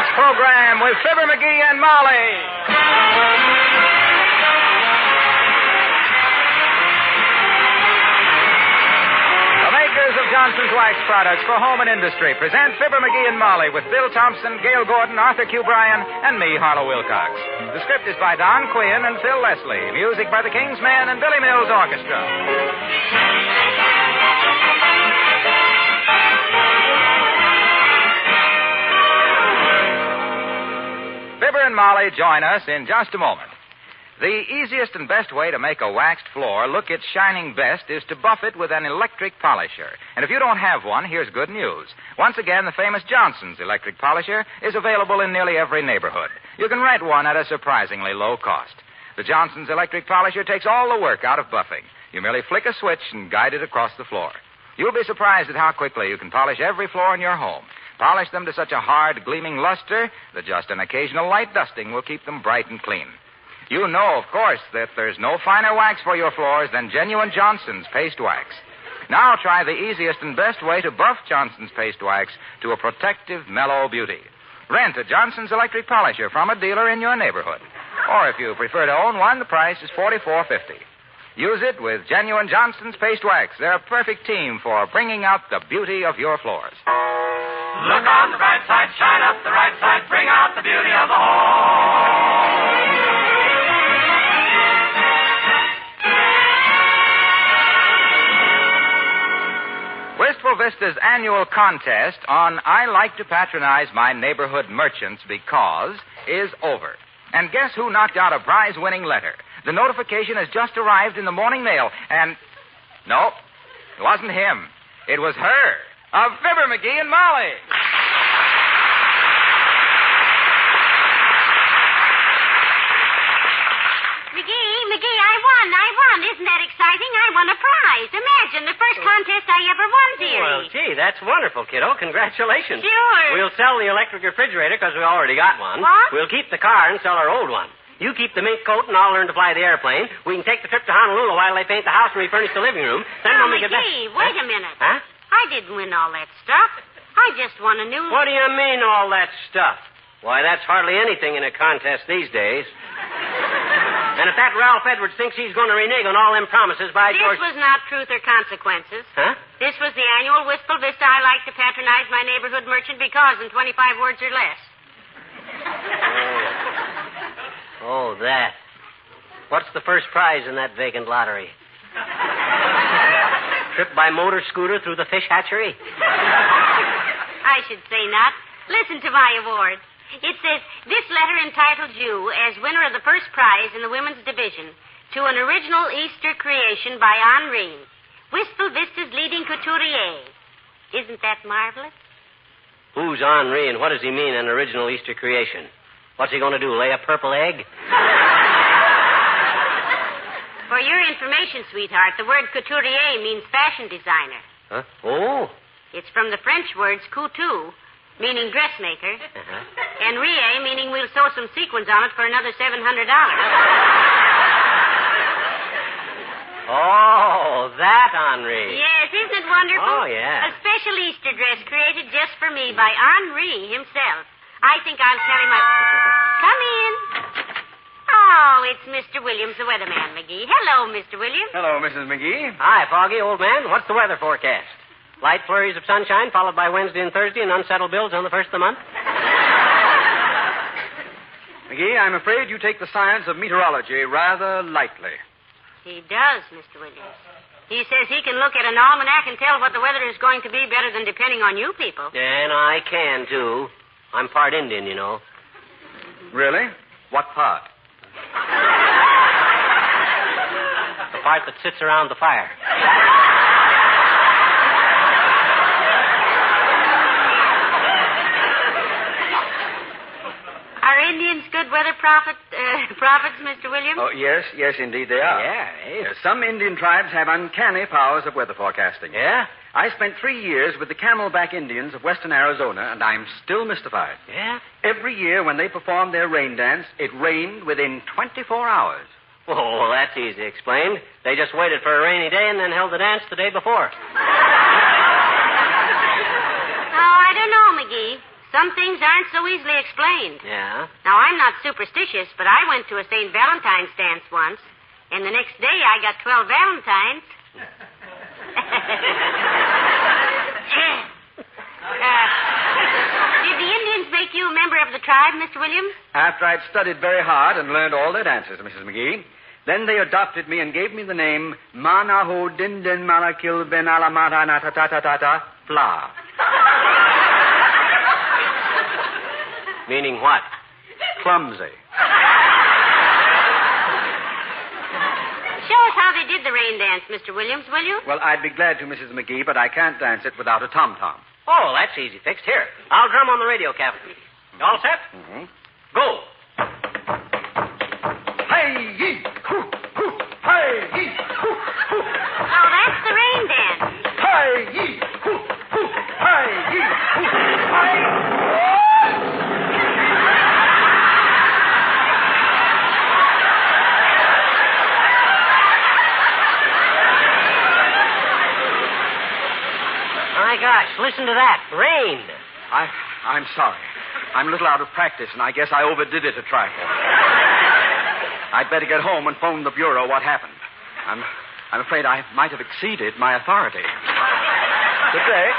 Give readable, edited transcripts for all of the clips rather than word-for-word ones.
Wax program with Fibber McGee and Molly. The makers of Johnson's Wax products for home and industry present Fibber McGee and Molly with Bill Thompson, Gail Gordon, Arthur Q. Bryan, and me, Harlow Wilcox. The script is by Don Quinn and Phil Leslie. Music by the King's Men and Billy Mills Orchestra. Fibber and Molly join us in just a moment. The easiest and best way to make a waxed floor look its shining best is to buff it with an electric polisher. And if you don't have one, here's good news. Once again, the famous Johnson's electric polisher is available in nearly every neighborhood. You can rent one at a surprisingly low cost. The Johnson's electric polisher takes all the work out of buffing. You merely flick a switch and guide it across the floor. You'll be surprised at how quickly you can polish every floor in your home. Polish them to such a hard, gleaming luster that just an occasional light dusting will keep them bright and clean. You know, of course, that there's no finer wax for your floors than genuine Johnson's paste wax. Now try the easiest and best way to buff Johnson's paste wax to a protective, mellow beauty. Rent a Johnson's electric polisher from a dealer in your neighborhood. Or if you prefer to own one, the price is $44.50. Use it with genuine Johnson's paste wax. They're a perfect team for bringing out the beauty of your floors. Look on the bright side, shine up the right side, bring out the beauty of the home. Wistful Vista's annual contest on I Like to Patronize My Neighborhood Merchants Because is over. And guess who knocked out a prize-winning letter? The notification has just arrived in the morning mail, and... No, it wasn't him. It was her, of Fibber McGee and Molly. McGee, I won. Isn't that exciting? I won a prize. Imagine, the first contest I ever won, dearie. Well, gee, that's wonderful, kiddo. Congratulations. Sure. We'll sell the electric refrigerator because we already got one. What? We'll keep the car and sell our old one. You keep the mink coat and I'll learn to fly the airplane. We can take the trip to Honolulu while they paint the house and refurnish the living room. Then when we get back... McGee, wait a minute. Huh? I didn't win all that stuff. I just won a new... What do you mean, all that stuff? Why, that's hardly anything in a contest these days. And if that Ralph Edwards thinks he's going to renege on all them promises, by George... This was not truth or consequences. Huh? This was the annual Wistful Vista I Like to Patronize My Neighborhood Merchant Because in 25 words or less. Oh, that. What's the first prize in that vacant lottery? Trip by motor scooter through the fish hatchery? I should say not. Listen to my award. It says, this letter entitles you as winner of the first prize in the women's division to an original Easter creation by Henri, Wistful Vista's leading couturier. Isn't that marvelous? Who's Henri and what does he mean, an original Easter creation? What's he going to do, lay a purple egg? For your information, sweetheart, the word couturier means fashion designer. Huh? Oh. It's from the French words couture, meaning dressmaker, and rie, meaning we'll sew some sequins on it for another $700. Oh, that Henri. Yes, isn't it wonderful? Oh, yeah. A special Easter dress created just for me by Henri himself. I think I'll tell him Come in. Oh, it's Mr. Williams, the weatherman, McGee. Hello, Mr. Williams. Hello, Mrs. McGee. Hi, Foggy, old man. What's the weather forecast? Light flurries of sunshine, followed by Wednesday and Thursday, and unsettled bills on the first of the month? McGee, I'm afraid you take the science of meteorology rather lightly. He does, Mr. Williams. He says he can look at an almanac and tell what the weather is going to be better than depending on you people. And I can, too. I'm part Indian, you know. Really? What part? The part that sits around the fire. Are Indians good weather prophets, Mr. Williams? Oh, yes, indeed they are. Yeah, Some Indian tribes have uncanny powers of weather forecasting. Yeah? I spent 3 years with the Camelback Indians of western Arizona, and I'm still mystified. Yeah? Every year when they performed their rain dance, it rained within 24 hours. Oh, well, that's easy explained. They just waited for a rainy day and then held the dance the day before. Oh, I don't know, McGee. some things aren't so easily explained. Yeah? Now, I'm not superstitious, but I went to a St. Valentine's dance once, and the next day I got 12 Valentines. Did the Indians make you a member of the tribe, Mr. Williams? After I'd studied very hard and learned all their dances, Mrs. McGee, then they adopted me and gave me the name Manaho Dindin Malakil Ben Alamata Natatatata Fla. Meaning what? Clumsy. Show us how they did the rain dance, Mr. Williams, will you? Well, I'd be glad to, Mrs. McGee, but I can't dance it without a tom-tom. Oh, that's easy fixed. Here, I'll drum on the radio, Captain. You all set? Mm-hmm. Go. Hey-yee! Hoo-hoo! Hey-yee! Hoo-hoo! Oh, that's the rain dance. Hey-yee! Hoo-hoo! Hey-yee! Hoo-hoo! My gosh, listen to that. Rain. I'm sorry. I'm a little out of practice, and I guess I overdid it a trifle. I'd better get home and phone the bureau what happened. I'm afraid I might have exceeded my authority. Good day.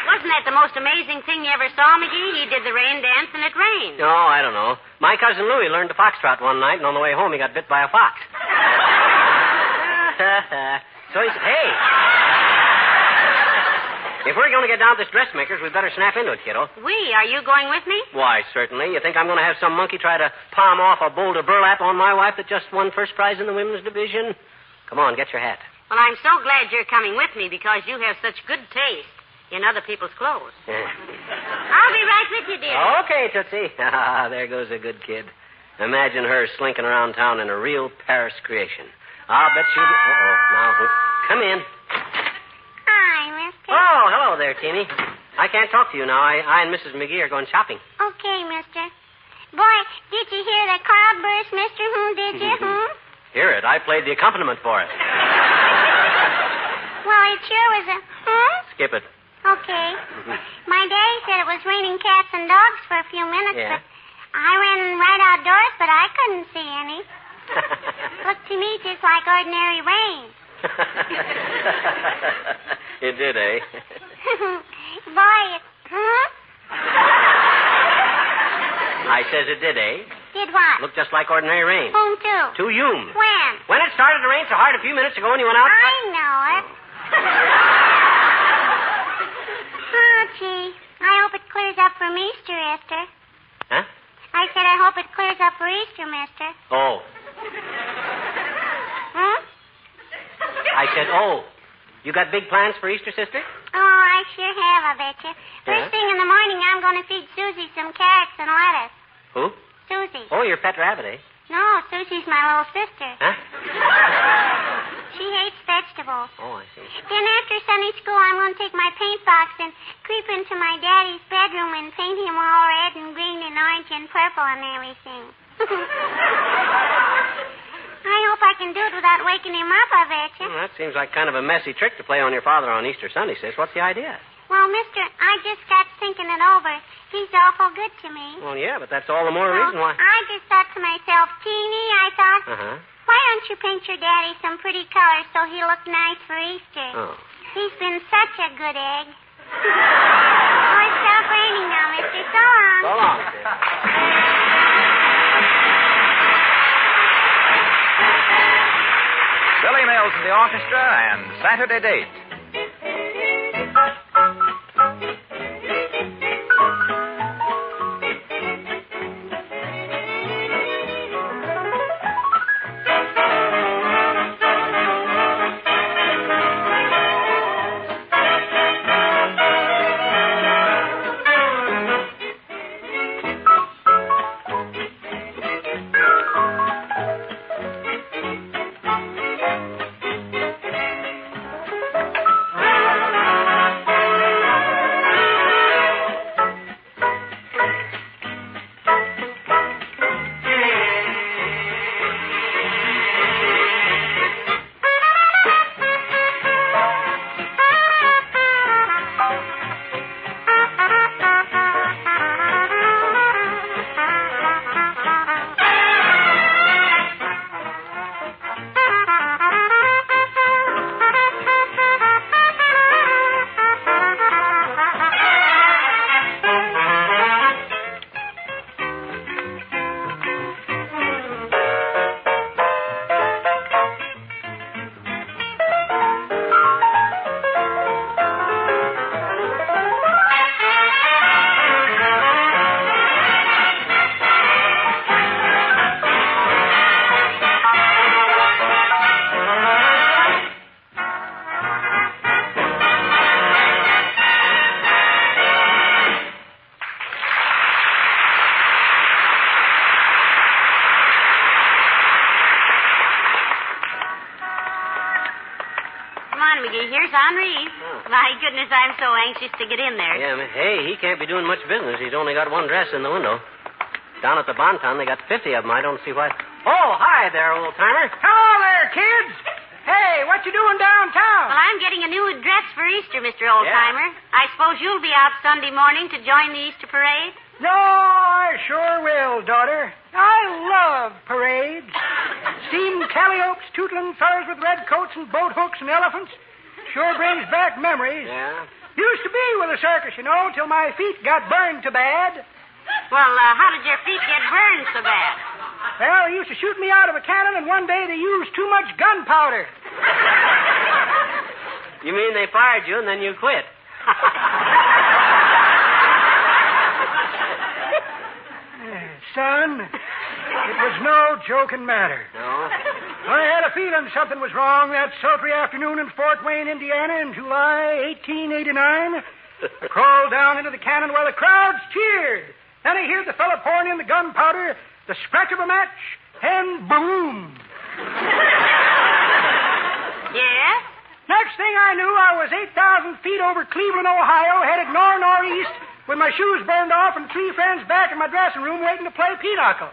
Wasn't that the most amazing thing you ever saw, McGee? He did the rain dance and it rained. Oh, I don't know. My cousin Louie learned to foxtrot one night, and on the way home he got bit by a fox. So he said, hey, if we're going to get down to this dressmaker's, we'd better snap into it, kiddo. Are you going with me? Why, certainly. You think I'm going to have some monkey try to palm off a boulder burlap on my wife that just won first prize in the women's division? Come on, get your hat. Well, I'm so glad you're coming with me because you have such good taste in other people's clothes. I'll be right with you, dear. Okay, Tootsie. Ah, there goes a good kid. Imagine her slinking around town in a real Paris creation. I'll bet you... Uh-oh. Now, come in. Hi, mister. Oh, hello there, Teeny. I can't talk to you now. I and Mrs. McGee are going shopping. Okay, mister. Boy, did you hear the cloudburst, mister? Did you? Hear it. I played the accompaniment for it. Well, it sure was a... Skip it. Okay. My daddy said it was raining cats and dogs for a few minutes, Yeah. but I ran right outdoors, but I couldn't see any. Looked to me just like ordinary rain. It did, eh? Boy, it... I says it did, eh? Did what? Looked just like ordinary rain. Whom to? To you. When? When it started to rain so hard a few minutes ago when you went out... I know it. Oh, gee. I hope it clears up from Easter, Esther. Huh? I said I hope it clears up for Easter, mister. Oh. I said, oh. You got big plans for Easter, sister? Oh, I sure have, I bet you. First Yeah? thing in the morning, I'm going to feed Susie some carrots and lettuce. Who? Susie. Oh, your pet rabbit, eh? No, Susie's my little sister. Huh? She hates vegetables. Oh, I see. Then after Sunday school, I'm going to take my paint box and creep into my daddy's bedroom and paint him all red and green and orange and purple and everything. I hope I can do it without waking him up, I bet you. Well, that seems like kind of a messy trick to play on your father on Easter Sunday, sis. What's the idea? Well, mister, I just got thinking it over. He's awful good to me. Well, yeah, but that's all the more Well, reason why... I just thought to myself, Teeny, I thought, Uh-huh. why don't you paint your daddy some pretty colors so he'll look nice for Easter? Oh. He's been such a good egg. Oh, it's stopped raining now, mister. So long. So long, sis. Billy Mills and the orchestra and Saturday Date. on, McGee. Here's Henri. Oh. My goodness, I'm so anxious to get in there. Yeah, hey, he can't be doing much business. He's only got one dress in the window. Down at the Bonton, they got 50 of them. I don't see why. Oh, hi there, old-timer. Hello there, kids. Hey, what you doing downtown? Well, I'm getting a new dress for Easter, Mr. Oldtimer. I suppose you'll be out Sunday morning to join the Easter parade? No, I sure will, daughter. I love parades. Steam calliopes, tootling fellas with red coats and boat hooks and elephants. Sure brings back memories. Yeah? Used to be with a circus, you know, till my feet got burned to bad. Well, how did your feet get burned so bad? Well, they used to shoot me out of a cannon, and one day they used too much gunpowder. You mean they fired you and then you quit? Son, it was no joking matter. No? I had a feeling something was wrong that sultry afternoon in Fort Wayne, Indiana in July 1889. I crawled down into the cannon while the crowds cheered. Then I heard the fellow pouring in the gunpowder, the scratch of a match, and boom. Yes? Next thing I knew, I was 8,000 feet over Cleveland, Ohio, headed northeast, with my shoes burned off and 3 friends back in my dressing room waiting to play pinochle.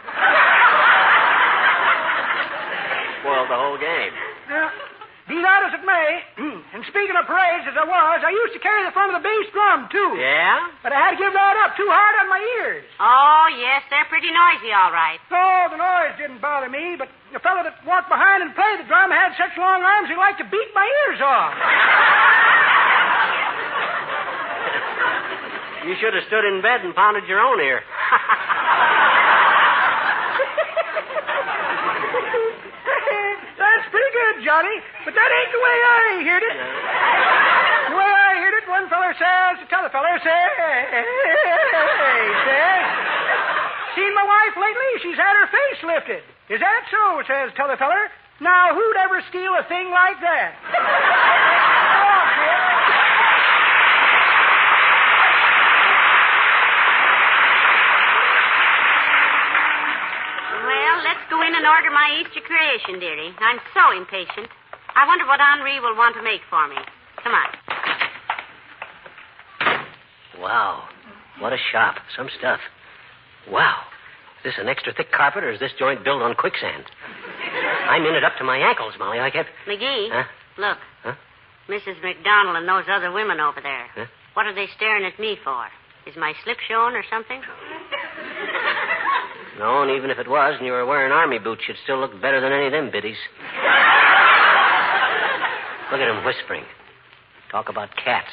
Spoiled the whole game. Be that as it may, and speaking of parades as I used to carry the front of the bass drum, too. Yeah? But I had to give that up too hard on my ears. Oh, yes, they're pretty noisy, all right. No, the noise didn't bother me, but the fellow that walked behind and played the drum had such long arms he liked to beat my ears off. You should have stood in bed and pounded your own ear. That's pretty good, Johnny, but that ain't the way I heard it. The way I heard it, one feller says to t'other feller, says, seen my wife lately? She's had her face lifted. Is that so? Says t'other feller. Now, who'd ever steal a thing like that? Well, let's go in and order my Easter creation, dearie. I'm so impatient. I wonder what Henri will want to make for me. Come on. Wow. What a shop. Some stuff. Wow. Is this an extra thick carpet, or is this joint built on quicksand? I'm in it up to my ankles, Molly. I can't... McGee, Huh? look. Huh? Mrs. McDonald and those other women over there. Huh? What are they staring at me for? Is my slip showing or something? No, and even if it was and you were wearing army boots, you'd still look better than any of them biddies. Look at him whispering. Talk about cats.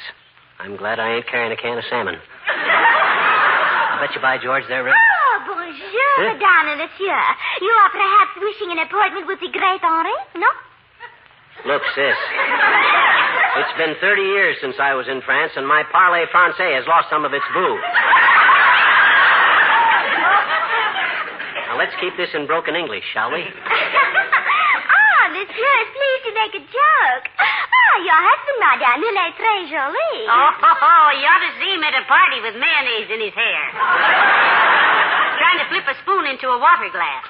I'm glad I ain't carrying a can of salmon. I bet you, by George, they're... Oh, bonjour, Madame, monsieur. You are perhaps wishing an appointment with the great Henri, no? Look, sis. It's been 30 years since I was in France, and my parler français has lost some of its boo. Now, let's keep this in broken English, shall we? Monsieur is pleased to make a joke. Your husband, Madame, il est très joli. Oh, you ought to see him at a party with mayonnaise in his hair. Trying to flip a spoon into a water glass.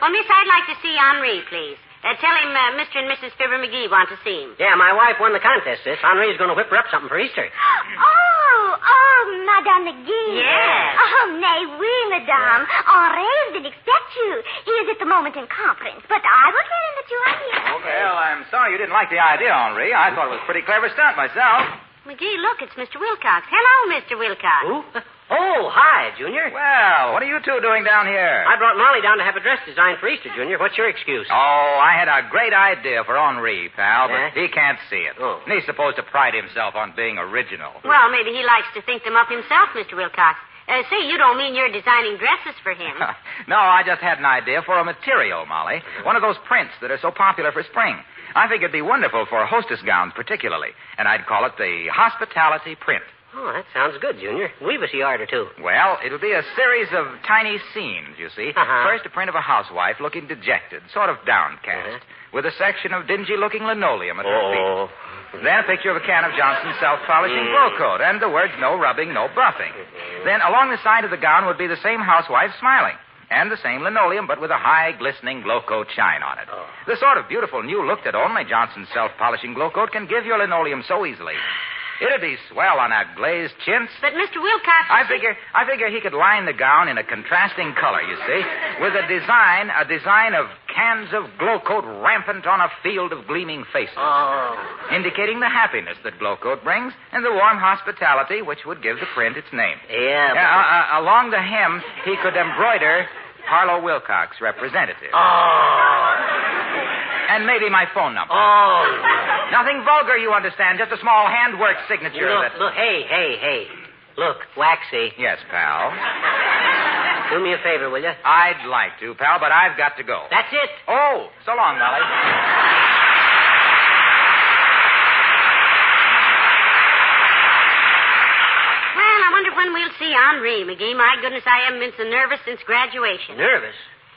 Well, miss, I'd like to see Henri, please. Tell him Mr. and Mrs. Fibber McGee want to see him. Yeah, my wife won the contest, sis. Henri's going to whip her up something for Easter. Oh, Madame McGee. Yes. Oh, nay, oui, Madame. Henri didn't expect you. He is at the moment in conference, but I will tell him that you are here. Well, I'm sorry you didn't like the idea, Henri. I thought it was a pretty clever stunt myself. McGee, look, it's Mr. Wilcox. Hello, Mr. Wilcox. Who? Oh, hi, Junior. Well, what are you two doing down here? I brought Molly down to have a dress designed for Easter, Junior. What's your excuse? Oh, I had a great idea for Henri, pal, but Yeah? he can't see it. Oh. And he's supposed to pride himself on being original. Well, maybe he likes to think them up himself, Mr. Wilcox. Say, you don't mean you're designing dresses for him. No, I just had an idea for a material, Molly. One of those prints that are so popular for spring. I think it'd be wonderful for hostess gowns particularly, and I'd call it the hospitality print. Oh, that sounds good, Junior. Weave us a yard or two. Well, it'll be a series of tiny scenes, you see. Uh-huh. First, a print of a housewife looking dejected, sort of downcast, with a section of dingy-looking linoleum at her feet. Then a picture of a can of Johnson's self-polishing wool coat, and the words, no rubbing, no buffing. Then along the side of the gown would be the same housewife smiling. And the same linoleum, but with a high, glistening glow coat shine on it. Oh. The sort of beautiful new look that only Johnson's self-polishing glow coat can give your linoleum so easily. It'd be swell on a glazed chintz. But Mr. Wilcox... I figure he could line the gown in a contrasting color, you see, with a design of cans of glow coat rampant on a field of gleaming faces. Oh. Indicating the happiness that glow coat brings and the warm hospitality which would give the print its name. Yeah. Along the hem, he could embroider Harlow Wilcox, representative. Oh. And maybe my phone number. Oh. Nothing vulgar, you understand. Just a small handwork signature. Look, hey. Look, Waxy. Yes, pal. Do me a favor, will you? I'd like to, pal, but I've got to go. That's it. Oh, so long, Molly. Well, I wonder when we'll see Henri, McGee. My goodness, I haven't been so nervous since graduation. Nervous?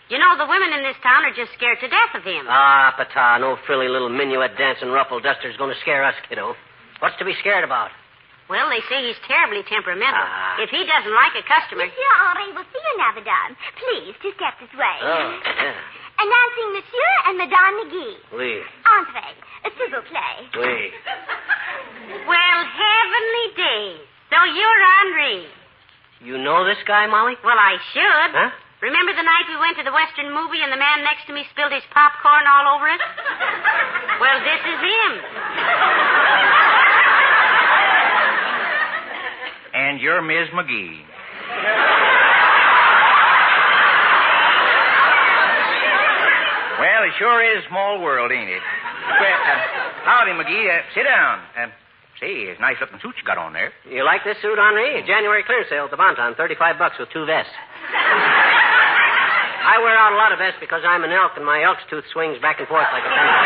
You know, the women in this town are just scared to death of him. Ah, Pata, no frilly little minuet dancing ruffle duster's going to scare us, kiddo. What's to be scared about? Well, they say he's terribly temperamental. Ah. If he doesn't like a customer... Monsieur Henri will see you now, madame. Please, to step this way. Oh, yeah. Announcing Monsieur and Madame McGee. Oui. Entrez. S'il vous plaît. Oui. Well, heavenly days. So you're Henri. You know this guy, Molly? Well, I should. Huh? Remember the night we went to the Western movie and the man next to me spilled his popcorn all over it? Well, this is him. And you're Ms. McGee. Well, it sure is a small world, ain't it? Well, howdy, McGee. Sit down. Say, it's a nice-looking suit you got on there. You like this suit, Henri? January clear sale at the Bonton, $35 with 2 vests. I wear out a lot of vests because I'm an elk and my elk's tooth swings back and forth like a pendulum.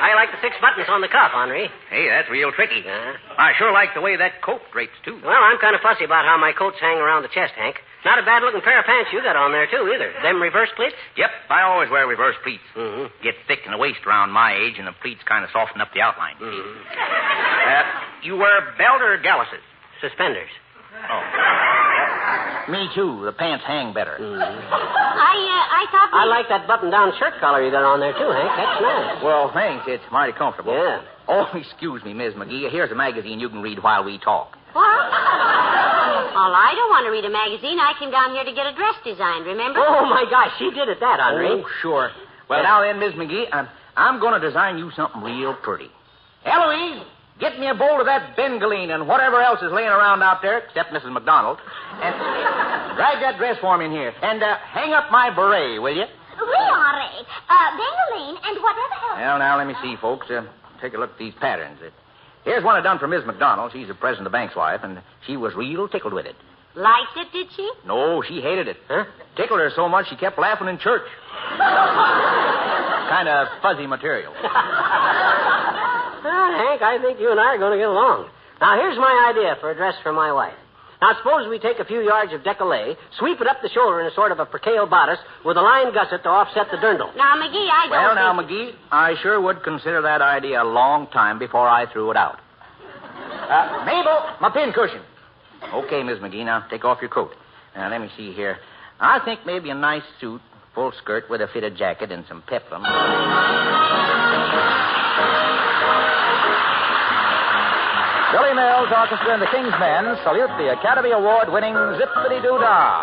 I like the 6 buttons on the cuff, Henri. Hey, that's real tricky. Yeah. I sure like the way that coat drapes, too. Well, I'm kind of fussy about how my coats hang around the chest, Hank. Not a bad-looking pair of pants you got on there, too, either. Them reverse pleats? Yep, I always wear reverse pleats. Mm-hmm. Get thick in the waist around my age, and the pleats kind of soften up the outline. Mm-hmm. You wear belt or galluses? Suspenders. Oh. Me, too. The pants hang better. Mm-hmm. I thought... I like that button-down shirt collar you got on there, too, Hank. That's nice. Well, thanks. It's mighty comfortable. Yeah. Oh, excuse me, Ms. McGee. Here's a magazine you can read while we talk. What? Well, I don't want to read a magazine. I came down here to get a dress designed, remember? Oh, my gosh, she did it, that, Henri. Oh, sure. Well, now then, Ms. McGee, I'm going to design you something real pretty. Eloise, get me a bowl of that bengaline and whatever else is laying around out there, except Mrs. McDonald, and drag that dress for me in here. And hang up my beret, will you? Oui, Henri. Bengaline and whatever else. Well, now, let me see, folks. Take a look at these patterns. Here's one I done for Miss McDonald. She's the president of the bank's wife, and she was real tickled with it. Liked it, did she? No, she hated it. Huh? Tickled her so much she kept laughing in church. Kind of fuzzy material. Well, Hank, I think you and I are going to get along. Now, here's my idea for a dress for my wife. Now, suppose we take a few yards of décolleté, sweep it up the shoulder in a sort of a percale bodice with a line gusset to offset the dirndl. Now, McGee, I don't Well, now, McGee, I sure would consider that idea a long time before I threw it out. Mabel, my pincushion. Okay, Miss McGee, now take off your coat. Now, let me see here. I think maybe a nice suit, full skirt with a fitted jacket and some peplum. Billy Mills Orchestra and the King's Men salute the Academy Award-winning Zippity-Doo-Dah.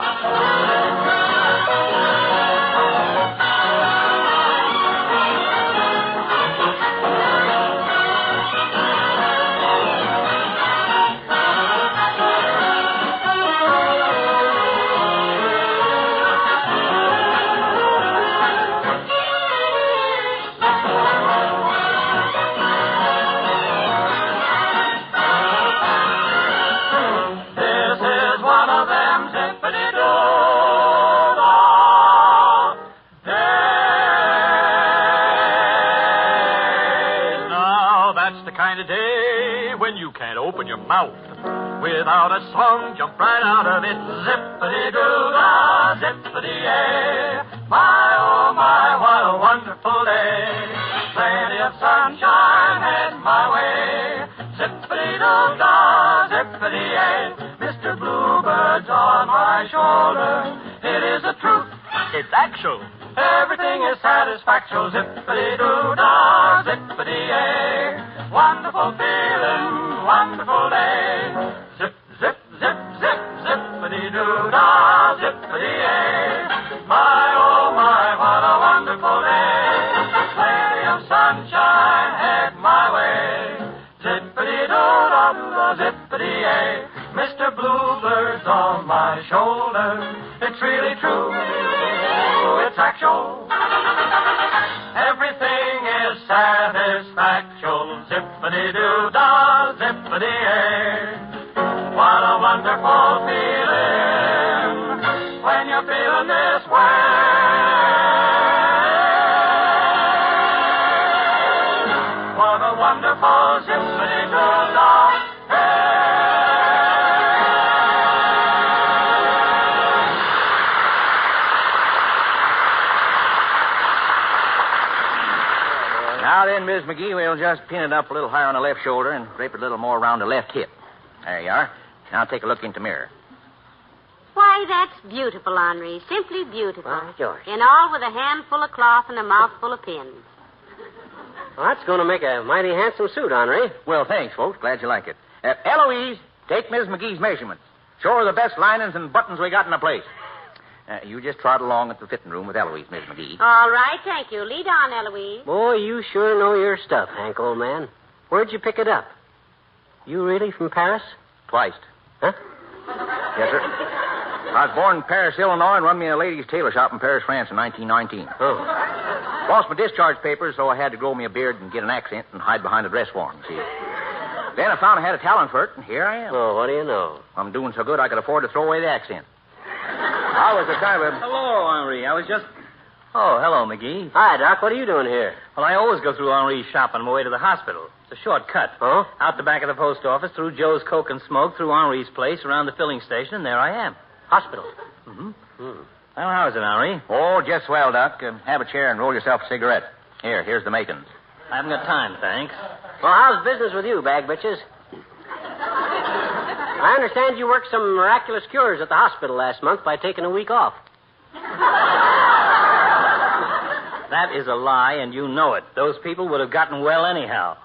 Mouth. Without a song, jump right out of it. Zippity-doo-dah, zippity-yay. My, oh my, what a wonderful day. Plenty of sunshine heading my way. Zippity-doo-dah, zippity-yay. Mr. Bluebird my shoulder. It is the truth. It's actual. Everything is satisfactual. Zippity-doo-dah, zippity-yay. Wonderful feeling, wonderful day. Zip, zip, zip, zip, zippity-doo-dah, zippity-yay. My, oh my, what a wonderful day. Plenty of sunshine head my way. Zippity-doo-dah, zippity-yay. Mr. Bluebird's on my shoulder. It's really true. It's actual. Everything is satisfactual. Zippity-doo-dah, zippity-yay. What a wonderful feeling when you're feeling this way. What a wonderful zippity-doo-dah. Now then, Miss McGee, we'll just pin it up a little higher on the left shoulder and drape it a little more around the left hip. There you are. Now take a look into the mirror. Why, that's beautiful, Henri. Simply beautiful. Well, George. And all with a handful of cloth and a mouthful of pins. Well, that's going to make a mighty handsome suit, Henri. Well, thanks, folks. Glad you like it. Eloise, take Miss McGee's measurements. Show her the best linings and buttons we got in the place. You just trot along at the fitting room with Eloise, Miss McGee. All right, thank you. Lead on, Eloise. Boy, you sure know your stuff, Hank, old man. Where'd you pick it up? You really from Paris? Twice. Huh? Yes, sir. I was born in Paris, Illinois, and run me a ladies' tailor shop in Paris, France in 1919. Oh. Lost my discharge papers, so I had to grow me a beard and get an accent and hide behind a dress form, see? Then I found I had a talent for it, and here I am. Oh, what do you know? I'm doing so good I could afford to throw away the accent. I was a kind of... Hello, Henri. I was just... Oh, hello, McGee. Hi, Doc. What are you doing here? Well, I always go through Henri's shop on my way to the hospital. It's a short cut. Oh? Out the back of the post office, through Joe's Coke and Smoke, through Henri's place, around the filling station, and there I am. Hospital. Mm-hmm. Well, how is it, Henri? Oh, just swell, Doc. Have a chair and roll yourself a cigarette. Here's the makings. I haven't got time, thanks. Well, how's business with you, bag bitches? I understand you worked some miraculous cures at the hospital last month by taking a week off. That is a lie, and you know it. Those people would have gotten well anyhow.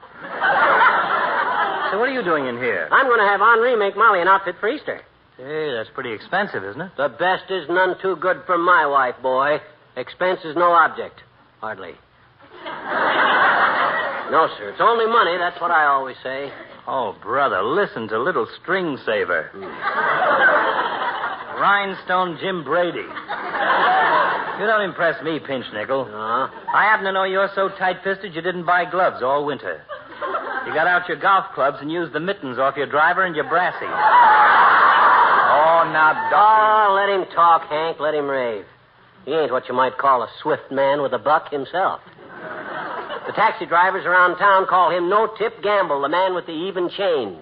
So what are you doing in here? I'm going to have Henri make Molly an outfit for Easter. Hey, that's pretty expensive, isn't it? The best is none too good for my wife, boy. Expense is no object. Hardly. No, sir. It's only money. That's what I always say. Oh, brother, listen to little string saver. Rhinestone Jim Brady. You don't impress me, Pinch Nickel. I happen to know you're so tight-fisted you didn't buy gloves all winter. You got out your golf clubs and used the mittens off your driver and your brassy. Oh, now, Doctor. Oh, let him talk, Hank. Let him rave. He ain't what you might call a swift man with a buck himself. The taxi drivers around town call him No-Tip Gamble, the man with the even change.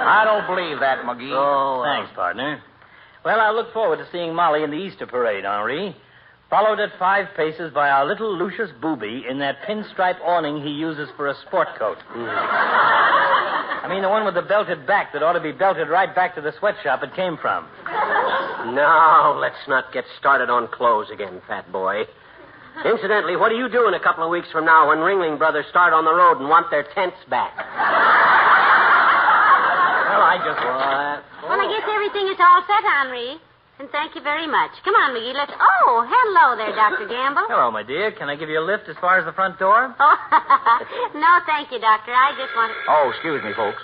I don't believe that, McGee. Oh, thanks, partner. Well, I look forward to seeing Molly in the Easter parade, Henri. Followed at 5 paces by our little Lucius Booby in that pinstripe awning he uses for a sport coat. I mean, the one with the belted back that ought to be belted right back to the sweatshop it came from. Now, let's not get started on clothes again, fat boy. Incidentally, what do you do in a couple of weeks from now when Ringling Brothers start on the road and want their tents back? Well, I just... Well, I guess everything is all set, Henri. And thank you very much. Come on, McGee, let's... Oh, hello there, Dr. Gamble. Hello, my dear. Can I give you a lift as far as the front door? Oh, no, thank you, Doctor. I just want to... Oh, excuse me, folks.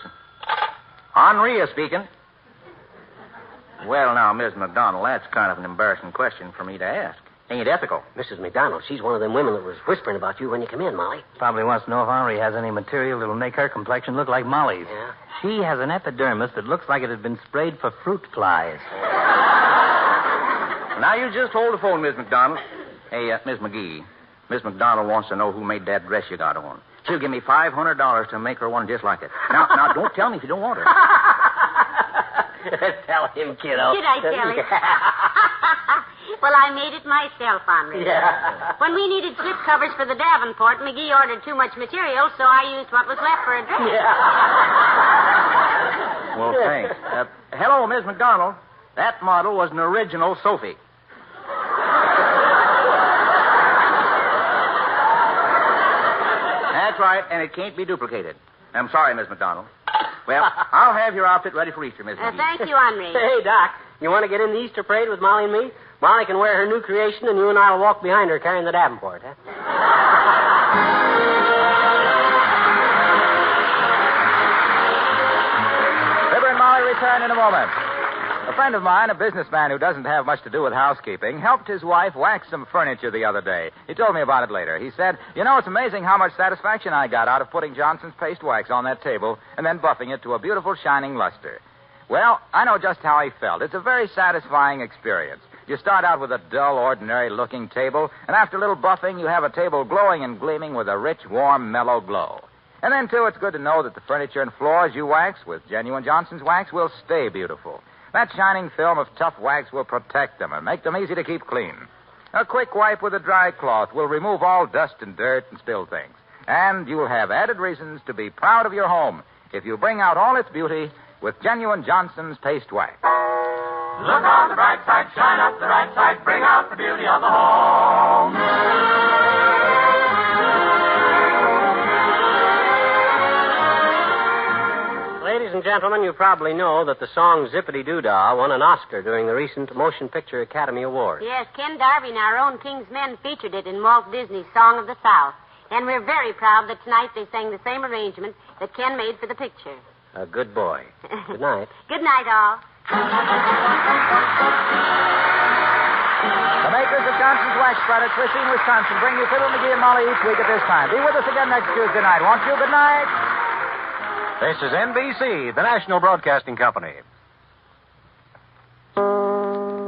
Henri is speaking. Well, now, Miss McDonald, that's kind of an embarrassing question for me to ask. Ain't ethical. Mrs. McDonald, she's one of them women that was whispering about you when you come in, Molly. Probably wants to know if Henri has any material that'll make her complexion look like Molly's. Yeah? She has an epidermis that looks like it had been sprayed for fruit flies. Now, you just hold the phone, Miss McDonald. Hey, Miss McGee, Miss McDonald wants to know who made that dress you got on. She'll give me $500 to make her one just like it. Now, don't tell me if you don't want her. Tell him, kiddo. Did I tell him? Well, I made it myself, Henri. Yeah. When we needed slip covers for the Davenport, McGee ordered too much material, so I used what was left for a dress. Yeah. Well, thanks. Hello, Miss McDonald. That model was an original Sophie. That's right, and it can't be duplicated. I'm sorry, Miss McDonald. Well, I'll have your outfit ready for Easter, Miss McGee. Thank you, Henri. Hey, Doc, you want to get in the Easter parade with Molly and me? Molly can wear her new creation, and you and I will walk behind her carrying the Davenport, huh? Fibber and Molly return in a moment. A friend of mine, a businessman who doesn't have much to do with housekeeping, helped his wife wax some furniture the other day. He told me about it later. He said, "You know, it's amazing how much satisfaction I got out of putting Johnson's paste wax on that table and then buffing it to a beautiful shining luster." Well, I know just how he felt. It's a very satisfying experience. You start out with a dull, ordinary-looking table, and after a little buffing, you have a table glowing and gleaming with a rich, warm, mellow glow. And then, too, it's good to know that the furniture and floors you wax with genuine Johnson's wax will stay beautiful. That shining film of tough wax will protect them and make them easy to keep clean. A quick wipe with a dry cloth will remove all dust and dirt and spilled things. And you'll have added reasons to be proud of your home if you bring out all its beauty with genuine Johnson's paste wax. Look on the bright side, shine up the right side, bring out the beauty of the home. Ladies and gentlemen, you probably know that the song Zippity-Doo-Dah won an Oscar during the recent Motion Picture Academy Awards. Yes, Ken Darby and our own King's Men featured it in Walt Disney's Song of the South. And we're very proud that tonight they sang the same arrangement that Ken made for the picture. A good boy. Good night. Good night, all. The makers of Johnson's Wax Products, Racine, Wisconsin, bring you Fibber McGee and Molly each week at this time. Be with us again next Tuesday night, won't you? Good night. This is NBC, the national broadcasting company.